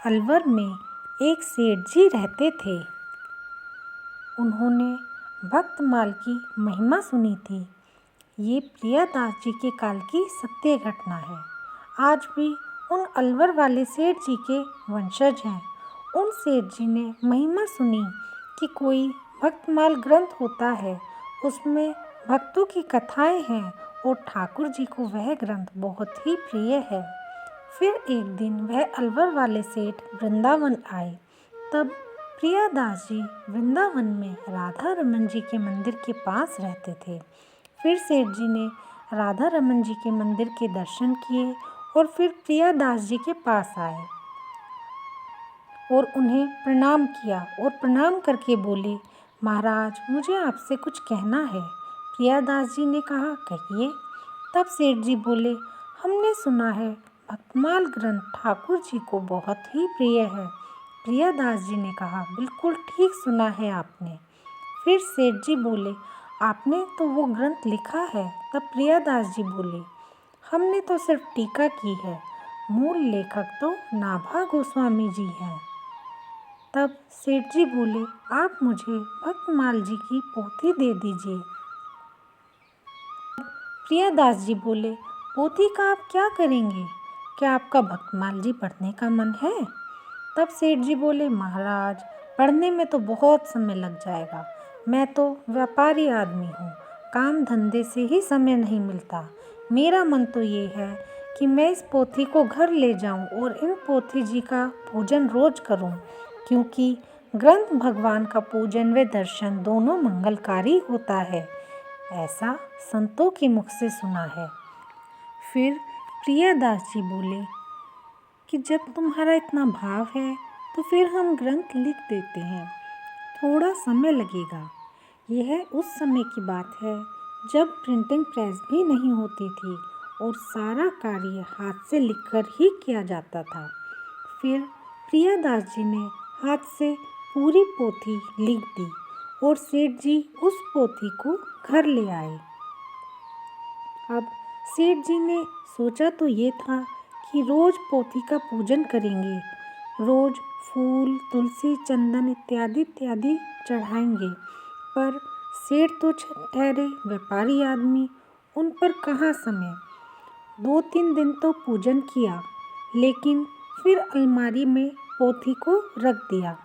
अलवर में एक सेठ जी रहते थे। उन्होंने भक्तमाल की महिमा सुनी थी। ये प्रियादास जी के काल की सत्य घटना है। आज भी उन अलवर वाले सेठ जी के वंशज हैं। उन सेठ जी ने महिमा सुनी कि कोई भक्तमाल ग्रंथ होता है, उसमें भक्तों की कथाएं हैं और ठाकुर जी को वह ग्रंथ बहुत ही प्रिय है। फिर एक दिन वह अलवर वाले सेठ वृंदावन आए। तब प्रियादास जी वृंदावन में राधा रमन जी के मंदिर के पास रहते थे। फिर सेठ जी ने राधा रमन जी के मंदिर के दर्शन किए और फिर प्रियादास जी के पास आए और उन्हें प्रणाम किया और प्रणाम करके बोले, महाराज, मुझे आपसे कुछ कहना है। प्रियादास जी ने कहा, कहिए। तब सेठ जी बोले, हमने सुना है भक्तमाल ग्रंथ ठाकुर जी को बहुत ही प्रिय है। प्रियादास जी ने कहा, बिल्कुल ठीक सुना है आपने। फिर सेठ जी बोले, आपने तो वो ग्रंथ लिखा है। तब प्रियादास जी बोले, हमने तो सिर्फ टीका की है, मूल लेखक तो नाभा गोस्वामी जी हैं। तब सेठ जी बोले, आप मुझे भक्तमाल जी की पोथी दे दीजिए। प्रियादास जी बोले, पोथी का आप क्या करेंगे? क्या आपका भक्तमाल जी पढ़ने का मन है? तब सेठ जी बोले, महाराज, पढ़ने में तो बहुत समय लग जाएगा। मैं तो व्यापारी आदमी हूँ, काम धंधे से ही समय नहीं मिलता। मेरा मन तो ये है कि मैं इस पोथी को घर ले जाऊँ और इन पोथी जी का पूजन रोज करूँ, क्योंकि ग्रंथ भगवान का पूजन व दर्शन दोनों मंगलकारी होता है, ऐसा संतों के मुख से सुना है। फिर प्रियादास जी बोले कि जब तुम्हारा इतना भाव है तो फिर हम ग्रंथ लिख देते हैं, थोड़ा समय लगेगा। यह उस समय की बात है जब प्रिंटिंग प्रेस भी नहीं होती थी और सारा कार्य हाथ से लिखकर ही किया जाता था। फिर प्रियादास जी ने हाथ से पूरी पोथी लिख दी और सेठ जी उस पोथी को घर ले आए। अब सेठ जी ने सोचा तो ये था कि रोज पोथी का पूजन करेंगे, रोज फूल, तुलसी, चंदन इत्यादि इत्यादि चढ़ाएंगे। पर सेठ तो ठहरे व्यापारी आदमी, उन पर कहाँ समय। 2-3 दिन तो पूजन किया, लेकिन फिर अलमारी में पोथी को रख दिया।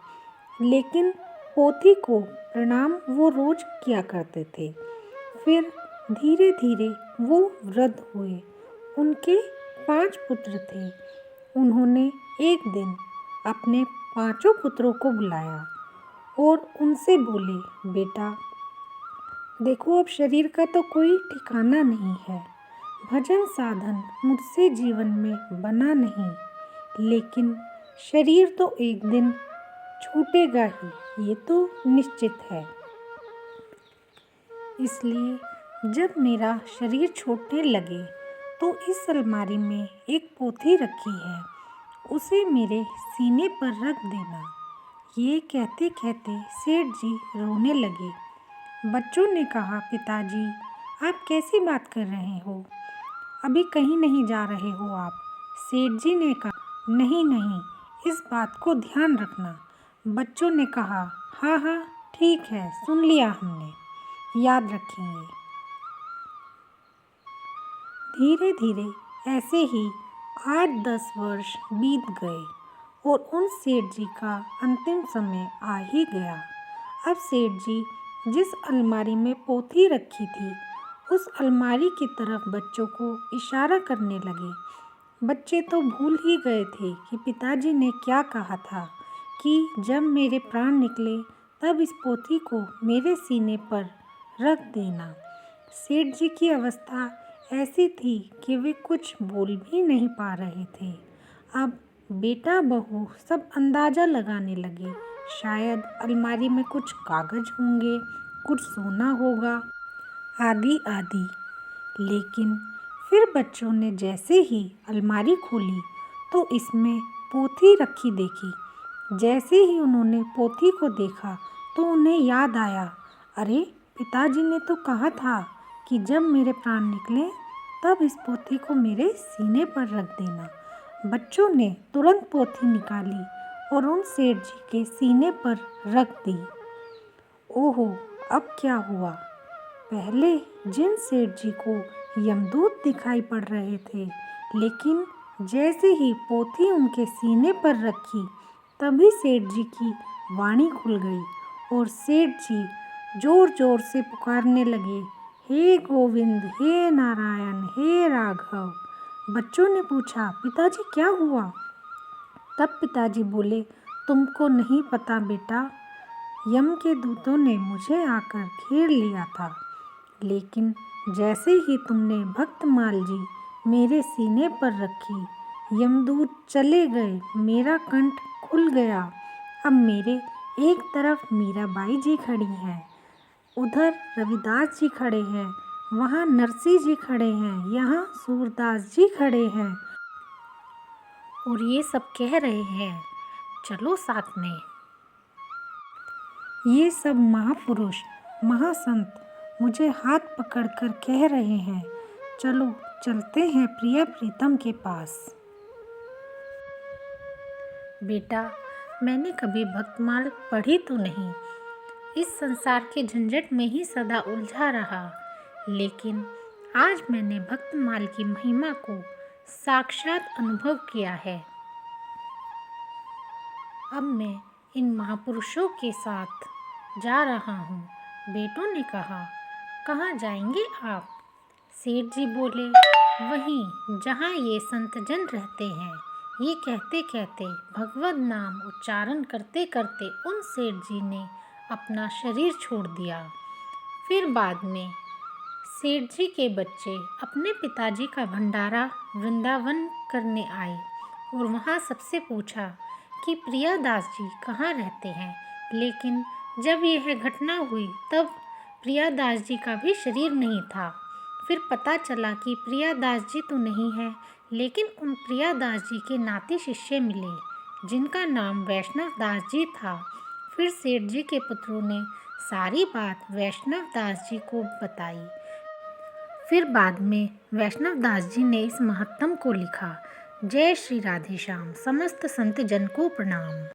लेकिन पोथी को प्रणाम वो रोज किया करते थे। फिर धीरे धीरे वो वृद्ध हुए। उनके 5 पुत्र थे। उन्होंने एक दिन अपने 5 पुत्रों को बुलाया और उनसे बोले, बेटा देखो, अब शरीर का तो कोई ठिकाना नहीं है, भजन साधन मुझसे जीवन में बना नहीं, लेकिन शरीर तो एक दिन छूटेगा ही, ये तो निश्चित है। इसलिए जब मेरा शरीर छूटने लगे तो इस अलमारी में एक पोथी रखी है, उसे मेरे सीने पर रख देना। ये कहते कहते सेठ जी रोने लगे। बच्चों ने कहा, पिताजी आप कैसी बात कर रहे हो? अभी कहीं नहीं जा रहे हो आप? सेठ जी ने कहा, नहीं नहीं, इस बात को ध्यान रखना। बच्चों ने कहा, हाँ हाँ ठीक है, सुन लिया हमने, याद रखेंगे। धीरे धीरे ऐसे ही 8-10 वर्ष बीत गए और उन सेठ जी का अंतिम समय आ ही गया। अब सेठ जी जिस अलमारी में पोथी रखी थी, उस अलमारी की तरफ बच्चों को इशारा करने लगे। बच्चे तो भूल ही गए थे कि पिताजी ने क्या कहा था कि जब मेरे प्राण निकले तब इस पोथी को मेरे सीने पर रख देना। सेठ जी की अवस्था ऐसी थी कि वे कुछ बोल भी नहीं पा रहे थे। अब बेटा बहू सब अंदाज़ा लगाने लगे, शायद अलमारी में कुछ कागज होंगे, कुछ सोना होगा, आदि आदि। लेकिन फिर बच्चों ने जैसे ही अलमारी खोली तो इसमें पोथी रखी देखी। जैसे ही उन्होंने पोथी को देखा तो उन्हें याद आया, अरे पिताजी ने तो कहा था कि जब मेरे प्राण निकले तब इस पोथी को मेरे सीने पर रख देना। बच्चों ने तुरंत पोथी निकाली और उन सेठ जी के सीने पर रख दी। ओहो, अब क्या हुआ? पहले जिन सेठ जी को यमदूत दिखाई पड़ रहे थे, लेकिन जैसे ही पोथी उनके सीने पर रखी, तभी सेठ जी की वाणी खुल गई और सेठ जी जोर जोर से पुकारने लगे, हे गोविंद, हे नारायण, हे राघव। बच्चों ने पूछा, पिताजी क्या हुआ? तब पिताजी बोले, तुमको नहीं पता बेटा, यम के दूतों ने मुझे आकर घेर लिया था, लेकिन जैसे ही तुमने भक्तमाल जी मेरे सीने पर रखी, यमदूत चले गए, मेरा कंठ खुल गया। अब मेरे एक तरफ मीराबाई जी खड़ी हैं, उधर रविदास जी खड़े हैं, वहाँ नरसिंह जी खड़े हैं, यहाँ सूरदास जी खड़े हैं और ये सब कह रहे हैं, चलो साथ में। ये सब महापुरुष, महासंत मुझे हाथ पकड़कर कह रहे हैं, चलो चलते हैं प्रिया प्रीतम के पास। बेटा, मैंने कभी भक्तमाल पढ़ी तो नहीं, इस संसार के झंझट में ही सदा उलझा रहा, लेकिन आज मैंने भक्तमाल की महिमा को साक्षात अनुभव किया है। अब मैं इन महापुरुषों के साथ जा रहा हूँ। बेटों ने कहा, कहाँ जाएंगे आप? सेठ जी बोले, वहीं जहाँ ये संतजन रहते हैं। ये कहते कहते भगवत नाम उच्चारण करते करते उन सेठ जी ने अपना शरीर छोड़ दिया। फिर बाद में सेठ जी के बच्चे अपने पिताजी का भंडारा वृंदावन करने आए और वहाँ सबसे पूछा कि प्रियादास जी कहाँ रहते हैं, लेकिन जब यह घटना हुई तब प्रियादास जी का भी शरीर नहीं था। फिर पता चला कि प्रियादास जी तो नहीं है, लेकिन उन प्रियादास जी के नाती शिष्य मिले जिनका नाम वैष्णव दास जी था। फिर सेठ जी के पुत्रों ने सारी बात वैष्णव दास जी को बताई। फिर बाद में वैष्णव दास जी ने इस महात्म को लिखा। जय श्री राधे श्याम। समस्त संत जन को प्रणाम।